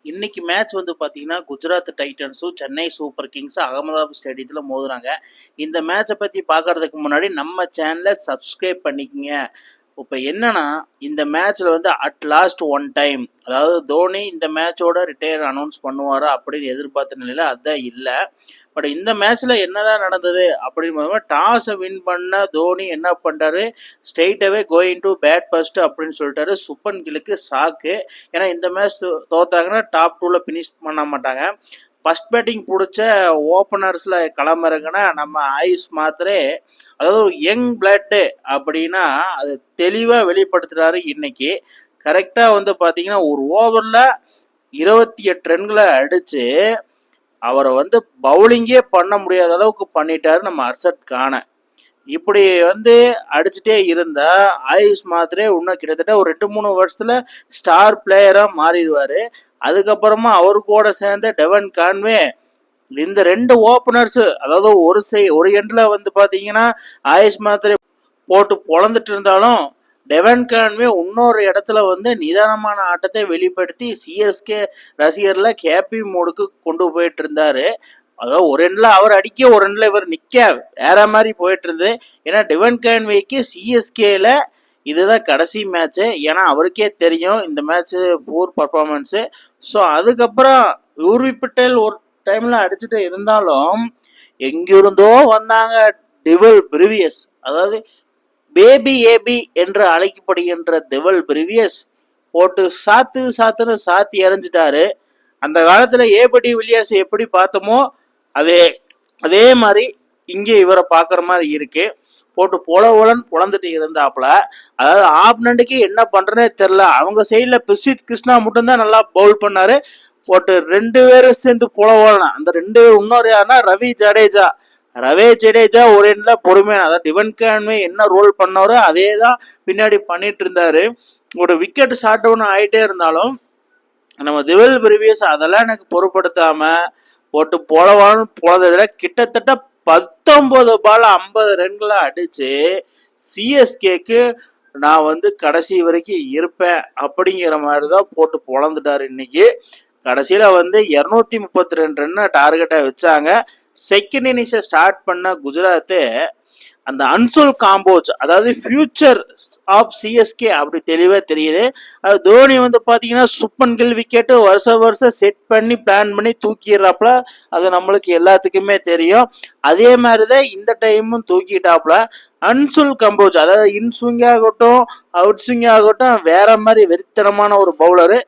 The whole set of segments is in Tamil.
இன்னைக்கு மேட்ச் வந்து பார்த்தீங்கன்னா, குஜராத் டைட்டன்ஸும், சென்னை சூப்பர் கிங்ஸும் அகமதாபாத் ஸ்டேடியத்தில மோதுறாங்க. இந்த மேட்ச பத்தி பார்க்கறதுக்கு முன்னாடி நம்ம சேனல சப்ஸ்கிரைப் பண்ணிக்கங்க. இப்ப என்னன்னா, இந்த மேட்ச்ல வந்து அட் லாஸ்ட் ஒன் டைம், அதாவது தோனி இந்த மேட்சோட ரிட்டயர் அனௌன்ஸ் பண்ணுவாரா அப்படின்னு எதிர்பார்த்த நிலையில அதுதான் இல்ல. பட் இந்த மேட்ச்ல என்னதான் நடந்தது அப்படின்னு டாஸை வின் பண்ண தோனி என்ன பண்றாரு, ஸ்ட்ரெயிட்டாவே கோயிங் டு பேட் ஃபர்ஸ்ட் அப்படின்னு சொல்லிட்டாரு. சுப்பன் கில்லுக்கு ஷாக்கு. ஏன்னா இந்த மேட்ச் தோத்தாங்கன்னா டாப் 2ல ஃபினிஷ் பண்ண மாட்டாங்க. ஃபர்ஸ்ட் பேட்டிங் பிடிச்ச ஓப்பனர்ஸில் களமிறங்கினா நம்ம ஆயுஷ் மாத்திரே, அதாவது யங் பிளட்டு அப்படின்னா அது தெளிவாக வெளிப்படுத்துகிறாரு இன்னைக்கு. கரெக்டாக வந்து பார்த்தீங்கன்னா ஒரு ஓவரில் 28 ரன்களை அடித்து அவரை வந்து பவுலிங்கே பண்ண முடியாத அளவுக்கு பண்ணிட்டாரு நம்ம அர்ஷத் கானை. இப்படி வந்து அடிச்சுட்டே இருந்தா ஆயுஷ் மாத்திரே இன்னும் கிட்டத்தட்ட ஒரு 2-3 வருஷத்துல ஸ்டார் பிளேயரா மாறிடுவாரு. அதுக்கப்புறமா அவரு கூட சேர்ந்த டெவன் கான்வே, இந்த 2 ஓப்பனர்ஸ், அதாவது ஒரு எண்ட்ல வந்து பாத்தீங்கன்னா ஆயுஷ் மாத்திரே போட்டு பொழந்துட்டு இருந்தாலும் டெவன் கான்வே இன்னொரு இடத்துல வந்து நிதானமான ஆட்டத்தை வெளிப்படுத்தி சிஎஸ்கே ரசிகர்ல கேபி மோடுக்கு கொண்டு போயிட்டு இருந்தாரு. அதாவது ஒரு எண்ட்ல அவர் அடிக்க, ஒரு எண்ட்ல இவர் நிக்க, வேற மாதிரி போயிட்டு இருந்தது. ஏன்னா டெவன் கான்வேக்கு சிஎஸ்கேல இதுதான் கடைசி மேட்ச்சு. ஏன்னா அவருக்கே தெரியும் இந்த மேட்ச்சு பூர் பர்ஃபார்மன்ஸு. ஸோ அதுக்கப்புறம் யூர்வி பட்டேல் ஒரு டைம்ல அடிச்சுட்டு இருந்தாலும் எங்கிருந்தோ வந்தாங்க டிவல் பிரிவியஸ், அதாவது பேபி ஏபி என்று அழைக்கப்படுகின்ற டிவல் பிரிவியஸ் போட்டு சாத்துன்னு சாத்தி எறிஞ்சிட்டாரு. அந்த காலத்துல ஏபடி வில்லியர்ஸ் எப்படி பார்த்தோமோ அதே மாதிரி இங்கே இவரை பார்க்குற மாதிரி இருக்கு. போட்டு பொழந்துட்டு இருந்தாப்புல. அதாவது ஆப்னண்ட்டுக்கு என்ன பண்றேன்னே தெரில. அவங்க சைடில் பிரசித் கிருஷ்ணா மட்டும்தான் நல்லா பவுல் பண்ணாரு. போட்டு 2 பேரும் சேர்ந்து பொழவலாம். அந்த 2 இன்னொரு யாருன்னா ரவி ஜடேஜா ஒரு எண்ட்ல பொறுமையான, அதாவது டிவன் கான்வே என்ன ரோல் பண்ணாரோ அதே தான் பின்னாடி பண்ணிட்டு இருந்தாரு. ஒரு விக்கெட் ஷார்ட் டவுன் ஆகிட்டே இருந்தாலும் நம்ம டிவல் பிரிவியஸ் அதெல்லாம் எனக்கு பொருட்படுத்தாம போட்டு பொழந்ததுல கிட்டத்தட்ட 19 பால் 50 ரன்களை அடிச்சு சிஎஸ்கேக்கு நான் வந்து கடைசி வரைக்கும் இருப்பேன் அப்படிங்கிற மாதிரி தான் போட்டு பொழந்துட்டாரு இன்னைக்கு. கடைசியில வந்து 232 ரன் டார்கெட்டா வச்சாங்க. செகண்ட் இன்னிங்ஸை ஸ்டார்ட் பண்ண குஜராத்து அந்த அன்சோல் காம்போஜ், அதாவது ஃபியூச்சர் ஆஃப் சிஎஸ்கே அப்படி தெளிவாக தெரியுது. அது தோனி வந்து பார்த்தீங்கன்னா சுப்பன் கில் விக்கெட்டு வருஷம் செட் பண்ணி பிளான் பண்ணி தூக்கிடுறாப்புல. அது நம்மளுக்கு எல்லாத்துக்குமே தெரியும். அதே மாதிரி தான் இந்த டைமும் தூக்கிட்டாப்புல. அன்சோல் கம்போஜ், அதாவது இன் ஸ்விங் ஆகட்டும் அவுட் ஸ்விங் ஆகட்டும் வேற மாதிரி வெறித்தனமான ஒரு பவுலரு.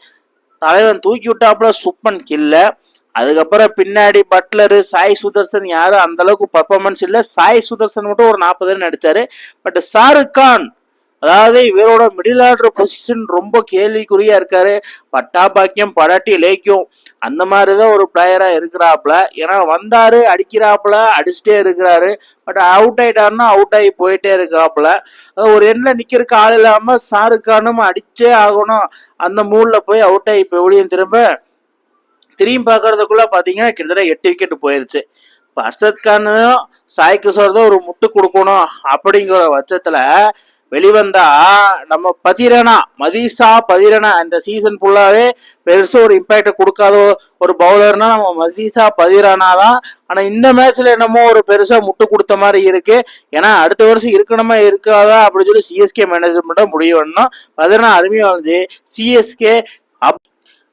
தலைவன் தூக்கி விட்டாப்புல சுப்பன் கில்ல. அதுக்கப்புறம் பின்னாடி பட்லரு, சாய் சுதர்சன் யாரும் அந்த அளவுக்கு பர்ஃபார்மன்ஸ் இல்லை. சாய் சுதர்சன் மட்டும் ஒரு 40 ரன் அடிச்சாரு. பட் ஷாருக் கான், அதாவது இவரோட மிடில் ஆர்டர் பொசிஷன் ரொம்ப கேள்விக்குறியா இருக்காரு. பட்டா பாக்கியம் படாட்டி லேக்கும் அந்த மாதிரிதான் ஒரு பிளேயரா இருக்கிறாப்புல. ஏன்னா வந்தாரு அடிக்கிறாப்புல, அடிச்சுட்டே இருக்கிறாரு. பட் அவுட் ஆயிட்டாருன்னா அவுட் ஆகி போயிட்டே இருக்கிறாப்புல. ஒரு எண்ட்ல நிக்கிறதுக்கு ஆள் இல்லாம ஷாருக் கானும் அடிச்சே ஆகணும் அந்த மூட்ல போய் அவுட் ஆகி இப்போ வெளியே திரும்பி பார்க்கறதுக்குள்ள பாத்தீங்கன்னா கிட்டத்தட்ட 8 விக்கெட் போயிருச்சு. இப்போ அர்ஷத் கானும் சாய் கிஷோர் தான் ஒரு முட்டு கொடுக்கணும் அப்படிங்கிற பட்சத்துல வெளிவந்தா நம்ம மதீஷா பதிரனா இந்த சீசன் ஃபுல்லாவே பெருசா ஒரு இம்பாக்ட கொடுக்காத ஒரு பவுலர்னா நம்ம மதீஷா பதிரனா தான். ஆனா இந்த மேட்ச்ல என்னமோ ஒரு பெருசா முட்டு கொடுத்த மாதிரி இருக்கு. ஏன்னா அடுத்த வருஷம் இருக்கணுமா இருக்காதா அப்படின்னு சொல்லி சிஎஸ்கே மேனேஜ்மெண்ட்டா முடிவு பண்ணோம். பதிரனா அருமையா வந்து சிஎஸ்கே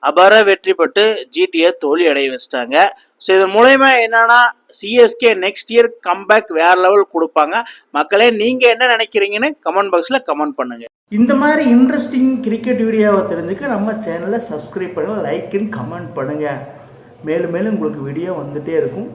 அபார வெற்றி பெற்று ஜிடிஏ தோல்வி அடைய வச்சிட்டாங்க. ஸோ இதன் மூலயமா என்னன்னா சிஎஸ்கே நெக்ஸ்ட் இயர் கம்பேக் வேற லெவல் கொடுப்பாங்க. மக்களே நீங்க என்ன நினைக்கிறீங்கன்னு கமெண்ட் பாக்ஸ்ல கமெண்ட் பண்ணுங்க. இந்த மாதிரி இன்ட்ரெஸ்டிங் கிரிக்கெட் வீடியோவை தெரிஞ்சுக்க நம்ம சேனலை சப்ஸ்கிரைப் பண்ணுங்க, லைக் அண்ட் கமெண்ட் பண்ணுங்க. மேலும் உங்களுக்கு வீடியோ வந்துட்டே இருக்கும்.